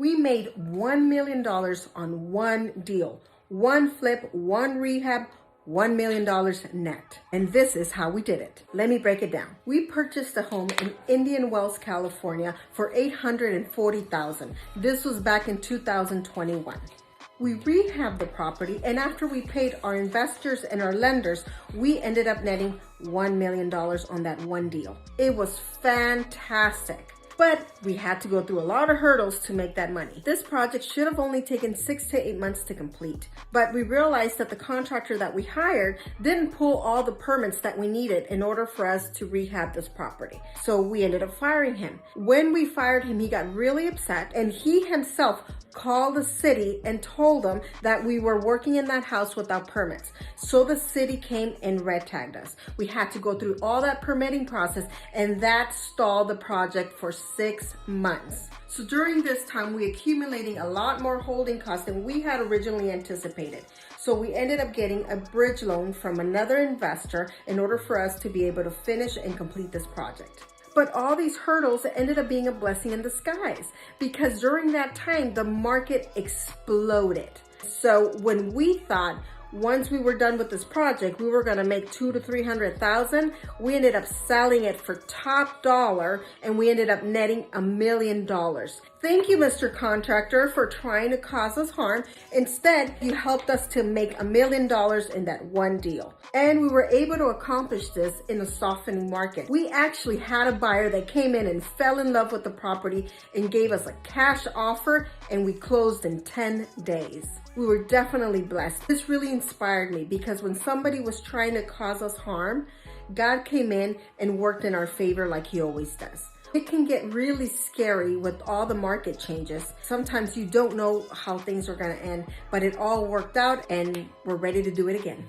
We made $1 million on one deal, one flip, one rehab, $1 million net. And this is how we did it. Let me break it down. We purchased a home in Indian Wells, California for $840,000. This was back in 2021. We rehabbed the property, and after we paid our investors and our lenders, we ended up netting $1 million on that one deal. It was fantastic. But we had to go through a lot of hurdles to make that money. This project should have only taken 6 to 8 months to complete. But we realized that the contractor that we hired didn't pull all the permits that we needed in order for us to rehab this property. So we ended up firing him. When we fired him, he got really upset, and he himself called the city and told them that we were working in that house without permits. So the city came and red tagged us. We had to go through all that permitting process, and that stalled the project for 6 months. So during this time, we accumulating a lot more holding costs than we had originally anticipated. So we ended up getting a bridge loan from another investor in order for us to be able to finish and complete this project. But all these hurdles ended up being a blessing in disguise, because during that time, the market exploded. So when we thought once we were done with this project, we were gonna make $200,000 to $300,000, we ended up selling it for top dollar, and we ended up netting $1 million. Thank you, Mr. Contractor, for trying to cause us harm. Instead, you helped us to make $1 million in that one deal. And we were able to accomplish this in a softening market. We actually had a buyer that came in and fell in love with the property and gave us a cash offer, and we closed in 10 days. We were definitely blessed. This really inspired me, because when somebody was trying to cause us harm, God came in and worked in our favor like He always does. It can get really scary with all the market changes. Sometimes you don't know how things are going to end, but it all worked out, and we're ready to do it again.